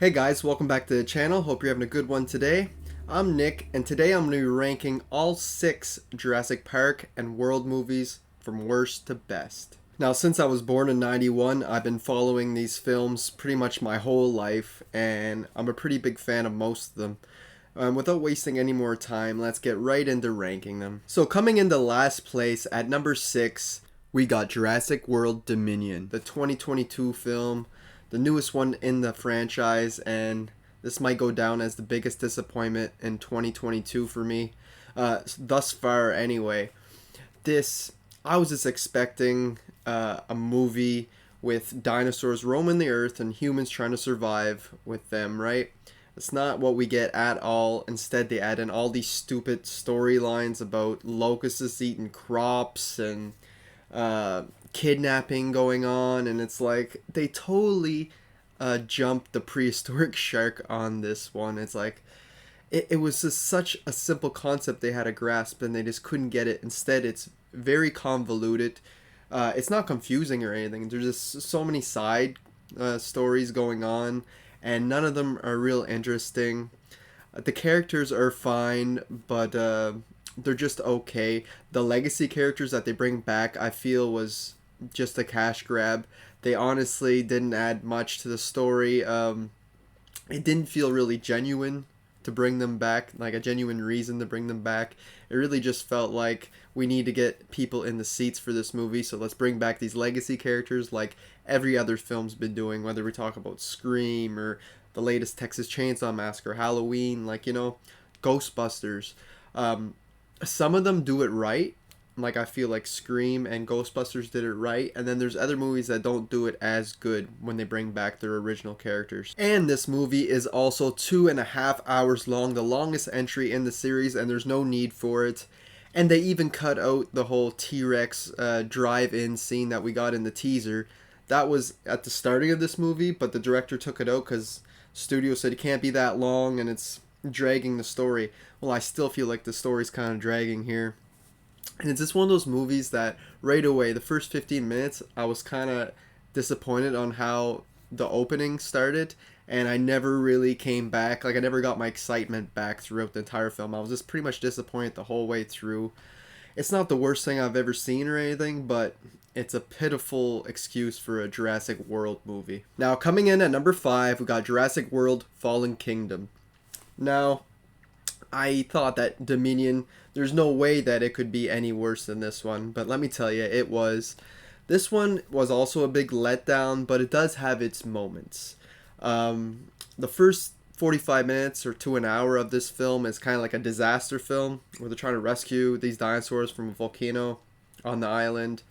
Hey guys, welcome back to the channel. Hope you're having a good one today. I'm Nick, and today I'm going to be ranking all 6 Jurassic Park and World movies from worst to best. Now, since I was born in 91, I've been following these films pretty much my whole life, and I'm a pretty big fan of most of them. Without wasting any more time, let's get right into ranking them. So coming into last place at number 6, we got Jurassic World Dominion, the 2022 film, the newest one in the franchise, and this might go down as the biggest disappointment in 2022 for me, thus far anyway. I was just expecting a movie with dinosaurs roaming the earth and humans trying to survive with them, right? It's not what we get at all. Instead, they add in all these stupid storylines about locusts eating crops and kidnapping going on, and it's like they totally jumped the prehistoric shark on this one. It's like it was just such a simple concept they had to grasp, and they just couldn't get it. Instead, it's very convoluted. It's not confusing or anything. There's just so many side stories going on, and none of them are real interesting. The characters are fine, but they're just okay. The legacy characters that they bring back, I feel, was just a cash grab. They honestly didn't add much to the story. It didn't feel really genuine to bring them back, like a genuine reason to bring them back. It really just felt like we need to get people in the seats for this movie, so let's bring back these legacy characters like every other film's been doing, whether we talk about Scream or the latest Texas Chainsaw Massacre, Halloween, Ghostbusters. Some of them do it right. Like, I feel like Scream and Ghostbusters did it right, and then there's other movies that don't do it as good when they bring back their original characters. And this movie is also 2.5 hours long, the longest entry in the series, and there's no need for it. And they even cut out the whole T-Rex drive-in scene that we got in the teaser. That was at the starting of this movie, but the director took it out because studio said it can't be that long and it's dragging the story. Well, I still feel like the story's kind of dragging here. And it's just one of those movies that right away, the first 15 minutes, I was kind of disappointed on how the opening started, and I never really came back. Like, I never got my excitement back throughout the entire film. I was just pretty much disappointed the whole way through. It's not the worst thing I've ever seen or anything, but it's a pitiful excuse for a Jurassic World movie. Now, coming in at number 5, we got Jurassic World Fallen Kingdom. Now, I thought that Dominion, there's no way that it could be any worse than this one, but let me tell you, it was. This one was also a big letdown, but it does have its moments. The first 45 minutes or to an hour of this film is kind of like a disaster film where they're trying to rescue these dinosaurs from a volcano on the island,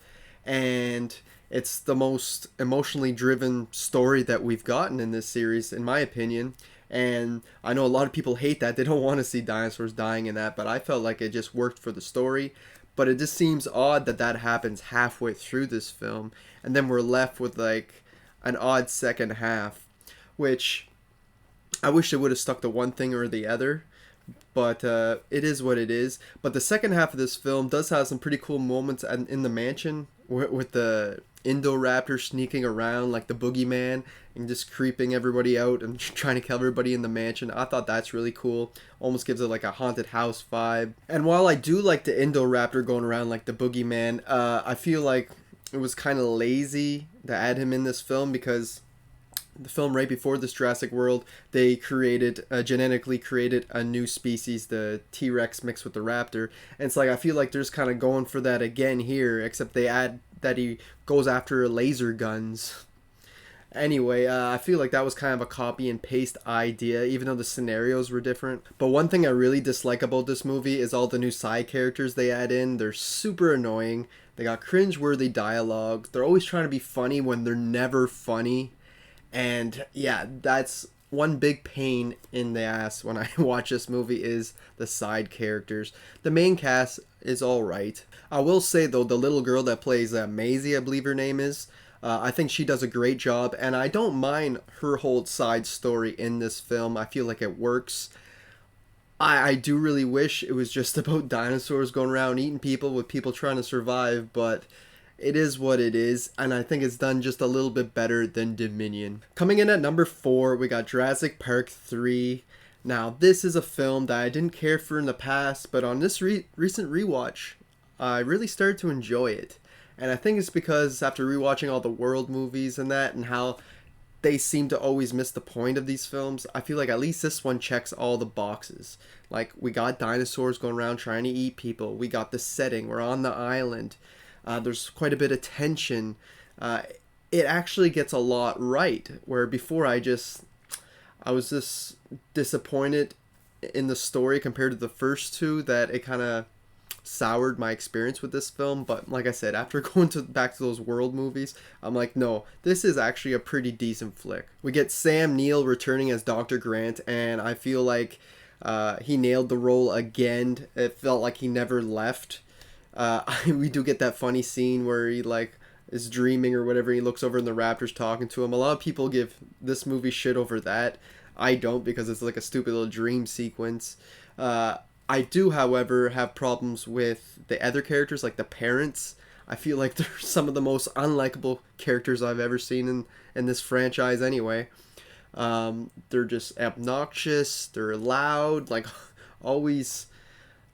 and it's the most emotionally driven story that we've gotten in this series, in my opinion. And I know a lot of people hate that. They don't want to see dinosaurs dying in that, but I felt like it just worked for the story. But it just seems odd that that happens halfway through this film, and then we're left with like an odd second half, which I wish they would have stuck to one thing or the other, but it is what it is. But the second half of this film does have some pretty cool moments in the mansion with the Indoraptor sneaking around like the boogeyman and just creeping everybody out and trying to kill everybody in the mansion. I thought that's really cool. Almost gives it like a haunted house vibe. And while I do like the Indoraptor going around like the boogeyman, I feel like it was kind of lazy to add him in this film, because the film right before this, Jurassic World, they genetically created a new species, the T-Rex mixed with the raptor. And it's like, I feel like they're just kind of going for that again here, except they add that he goes after laser guns. Anyway, I feel like that was kind of a copy and paste idea, even though the scenarios were different. But one thing I really dislike about this movie is all the new side characters they add in. They're super annoying. They got cringe-worthy dialogue. They're always trying to be funny when they're never funny. And yeah, that's one big pain in the ass when I watch this movie, is the side characters. The main cast is alright. I will say though, the little girl that plays Maisie, I believe her name is, I think she does a great job, and I don't mind her whole side story in this film. I feel like it works. I do really wish it was just about dinosaurs going around eating people with people trying to survive, but it is what it is, and I think it's done just a little bit better than Dominion. Coming in at number 4, we got Jurassic Park 3. Now, this is a film that I didn't care for in the past, but on this recent rewatch, I really started to enjoy it. And I think it's because after rewatching all the World movies and that, and how they seem to always miss the point of these films, I feel like at least this one checks all the boxes. Like, we got dinosaurs going around trying to eat people. We got the setting. We're on the island. There's quite a bit of tension. It actually gets a lot right, where before I was just disappointed in the story compared to the first two, that it kind of soured my experience with this film. But like I said, after going back to those World movies, I'm like, no, this is actually a pretty decent flick. We get Sam Neill returning as Dr. Grant, and I feel like he nailed the role again. It felt like he never left. We do get that funny scene where he like is dreaming or whatever. He looks over and the raptor's talking to him. A lot of people give this movie shit over that. I don't, because it's like a stupid little dream sequence. I do, however, have problems with the other characters, like the parents. I feel like they're some of the most unlikable characters I've ever seen in this franchise anyway. They're just obnoxious, they're loud, like always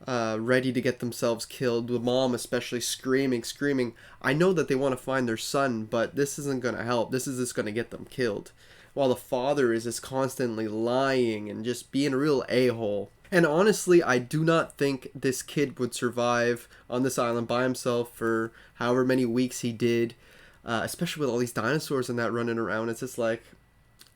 ready to get themselves killed. The mom especially screaming. I know that they want to find their son, but this isn't going to help. This is just going to get them killed. While the father is just constantly lying and just being a real a-hole. And honestly, I do not think this kid would survive on this island by himself for however many weeks he did. Especially with all these dinosaurs and that running around. It's just like,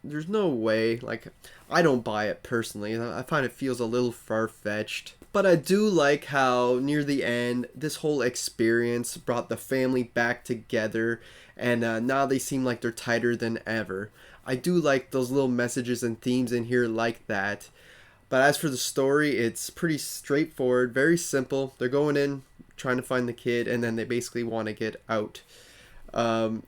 there's no way. Like, I don't buy it personally. I find it feels a little far-fetched. But I do like how near the end, this whole experience brought the family back together. And now they seem like they're tighter than ever. I do like those little messages and themes in here like that. But as for the story, it's pretty straightforward, very simple. They're going in, trying to find the kid, and then they basically want to get out.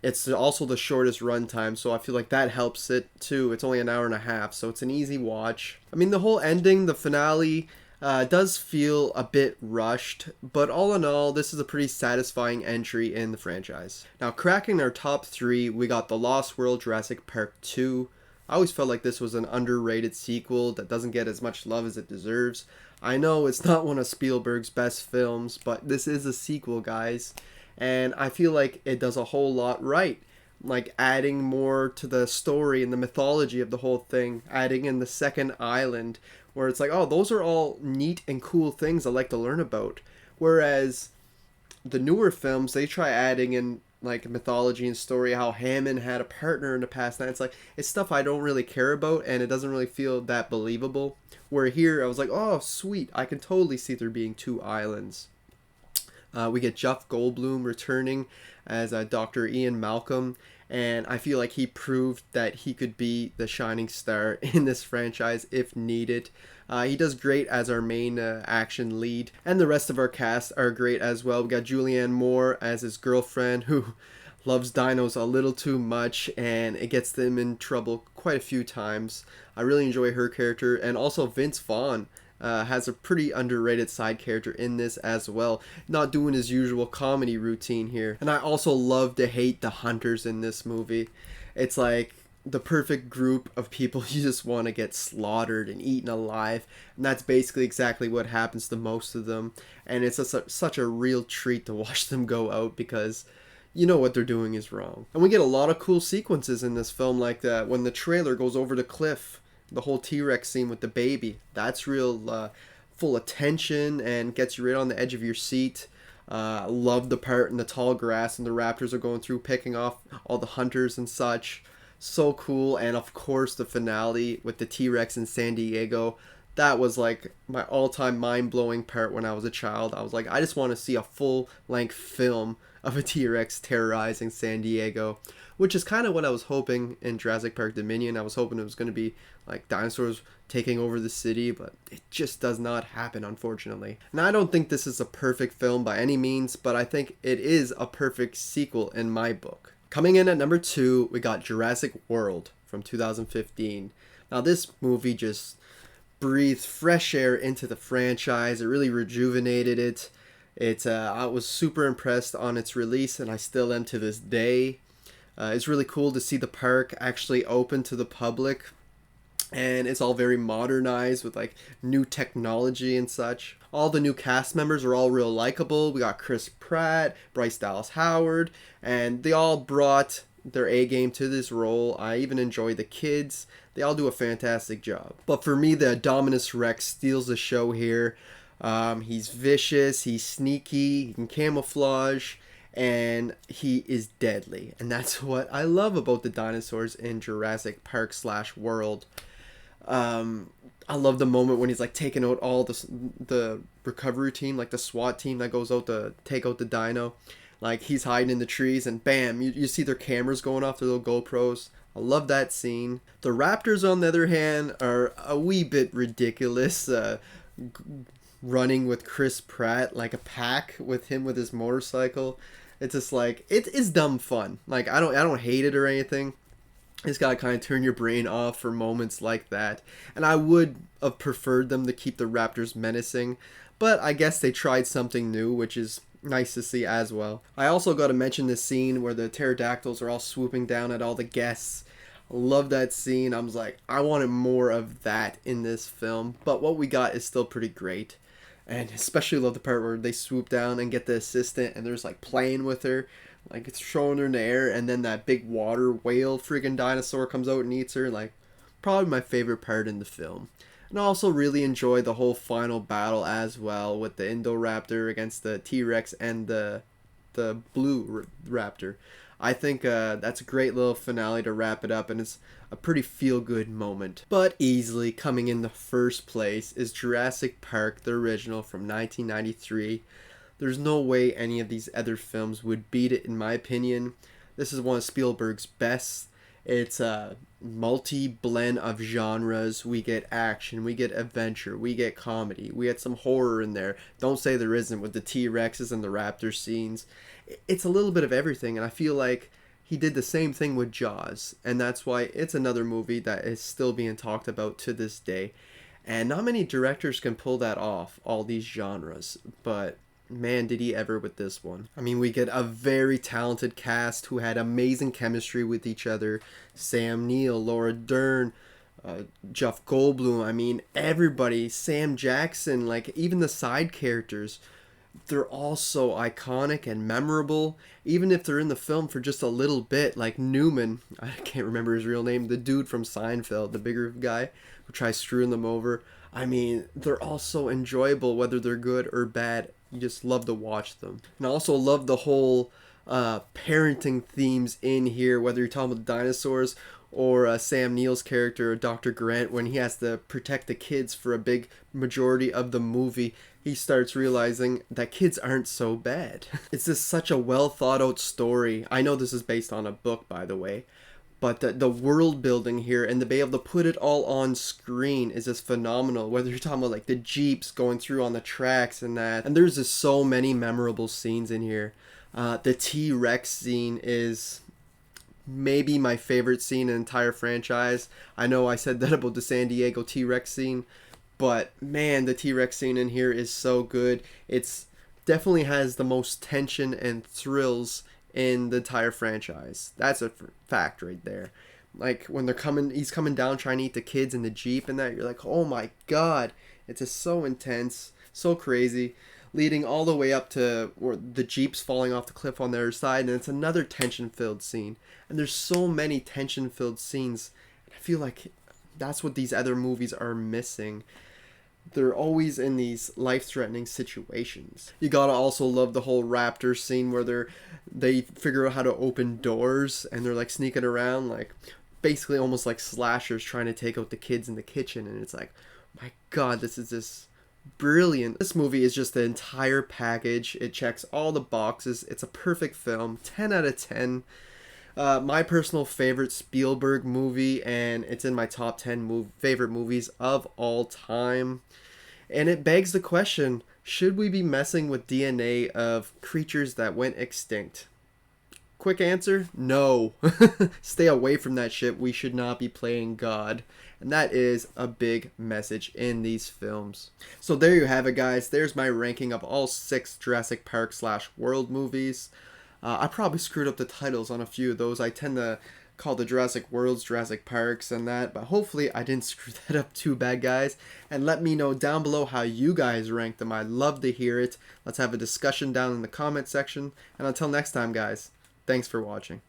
It's also the shortest runtime, so I feel like that helps it too. It's only an hour and a half, so it's an easy watch. I mean, the whole ending, the finale, does feel a bit rushed, but all in all, this is a pretty satisfying entry in the franchise. Now, cracking our top 3, we got The Lost World Jurassic Park 2. I always felt like this was an underrated sequel that doesn't get as much love as it deserves. I know it's not one of Spielberg's best films, but this is a sequel, guys. And I feel like it does a whole lot right. Like adding more to the story and the mythology of the whole thing. Adding in the second island, where it's like, oh, those are all neat and cool things I like to learn about. Whereas the newer films, they try adding in like mythology and story, how Hammond had a partner in the past, and it's stuff I don't really care about, and it doesn't really feel that believable. Where here I was like, oh sweet, I can totally see there being 2 islands. We get Jeff Goldblum returning as Dr. Ian Malcolm, and I feel like he proved that he could be the shining star in this franchise if needed. He does great as our main action lead, and the rest of our cast are great as well. We got Julianne Moore as his girlfriend, who loves dinos a little too much, and it gets them in trouble quite a few times. I really enjoy her character, and also Vince Vaughn has a pretty underrated side character in this as well, not doing his usual comedy routine here. And I also love to hate the hunters in this movie. It's like the perfect group of people you just want to get slaughtered and eaten alive, and that's basically exactly what happens to most of them. And it's such a real treat to watch them go out, because you know what they're doing is wrong. And we get a lot of cool sequences in this film, like that when the trailer goes over the cliff, the whole T-Rex scene with the baby. That's real full of tension and gets you right on the edge of your seat. Love the part in the tall grass and the raptors are going through, picking off all the hunters and such. So cool. And of course the finale with the T-Rex in San Diego. That was like my all-time mind-blowing part when I was a child. I was like, I just want to see a full-length film of a T-Rex terrorizing San Diego, which is kind of what I was hoping in Jurassic Park Dominion. I was hoping it was going to be like dinosaurs taking over the city, but it just does not happen, unfortunately. Now, I don't think this is a perfect film by any means, but I think it is a perfect sequel in my book. Coming in at number 2, we got Jurassic World from 2015. Now, this movie just breathed fresh air into the franchise. It really rejuvenated it. I was super impressed on its release, and I still am to this day. It's really cool to see the park actually open to the public, and it's all very modernized with like new technology and such. All the new cast members are all real likable. We got Chris Pratt, Bryce Dallas Howard, and they all brought their A game to this role. I even enjoy the kids. They all do a fantastic job. But for me, the Dominus Rex steals the show here. He's vicious, he's sneaky, he can camouflage, and he is deadly. And that's what I love about the dinosaurs in Jurassic Park / World. I love the moment when he's like taking out all the recovery team, like the SWAT team that goes out to take out the dino. Like he's hiding in the trees and bam, you see their cameras going off, their little GoPros. I love that scene. The raptors, on the other hand, are a wee bit ridiculous. Running with Chris Pratt like a pack with him with his motorcycle. It's just like it's dumb fun. Like I don't hate it or anything. It's gotta kind of turn your brain off for moments like that. And I would have preferred them to keep the raptors menacing, but I guess they tried something new, which is nice to see as well. I also got to mention the scene where the pterodactyls are all swooping down at all the guests. I love that scene. I was like, I wanted more of that in this film, but what we got is still pretty great. And especially love the part where they swoop down and get the assistant and there's like playing with her. Like it's throwing her in the air, and then that big water whale freaking dinosaur comes out and eats her. Like, probably my favorite part in the film. And I also really enjoy the whole final battle as well, with the Indoraptor against the T-Rex and the blue raptor. I think that's a great little finale to wrap it up, and it's a pretty feel-good moment. But easily coming in the first place is Jurassic Park, the original from 1993. There's no way any of these other films would beat it, in my opinion. This is one of Spielberg's best. It's a multi-blend of genres. We get action, we get adventure, we get comedy, we get some horror in there. Don't say there isn't with the T-Rexes and the raptor scenes. It's a little bit of everything, and I feel like he did the same thing with Jaws, and that's why it's another movie that is still being talked about to this day. And not many directors can pull that off, all these genres, but man, did he ever with this one. I mean, we get a very talented cast who had amazing chemistry with each other. Sam Neill, Laura Dern, Jeff Goldblum, I mean, everybody, Sam Jackson, like even the side characters, they're all so iconic and memorable, even if they're in the film for just a little bit. Like Newman, I can't remember his real name, the dude from Seinfeld, the bigger guy who tries screwing them over. I mean, they're all so enjoyable, whether they're good or bad. You just love to watch them. And I also love the whole parenting themes in here, whether you're talking about the dinosaurs or Sam Neill's character, Dr. Grant, when he has to protect the kids for a big majority of the movie. He starts realizing that kids aren't so bad. It's just such a well thought out story. I know this is based on a book, by the way, but the world building here and to be able to put it all on screen is just phenomenal. Whether you're talking about like the Jeeps going through on the tracks and that. And there's just so many memorable scenes in here. The T-Rex scene is maybe my favorite scene in the entire franchise. I know I said that about the San Diego T-Rex scene, but man, the T-Rex scene in here is so good. It's definitely has the most tension and thrills in the entire franchise. That's a fact right there. Like when he's coming down trying to eat the kids in the Jeep and that, you're like, oh my god, it's just so intense, so crazy, leading all the way up to where the Jeep's falling off the cliff on the other side, and it's another tension-filled scene. And there's so many tension-filled scenes. I feel like that's what these other movies are missing. They're always in these life-threatening situations. You gotta also love the whole raptor scene where they figure out how to open doors and they're like sneaking around, like basically almost like slashers trying to take out the kids in the kitchen. And it's like, my god, this is just brilliant. This movie is just the entire package. It checks all the boxes. It's a perfect film. 10 out of 10. My personal favorite Spielberg movie, and it's in my top 10 favorite movies of all time. And it begs the question, should we be messing with DNA of creatures that went extinct? Quick answer, no. Stay away from that shit. We should not be playing God. and that is a big message in these films. So there you have it, guys. There's my ranking of all 6 Jurassic Park / World movies. I probably screwed up the titles on a few of those. I tend to call the Jurassic Worlds Jurassic Parks and that, but hopefully I didn't screw that up too bad, guys. And let me know down below how you guys rank them. I'd love to hear it. Let's have a discussion down in the comment section. And until next time, guys, thanks for watching.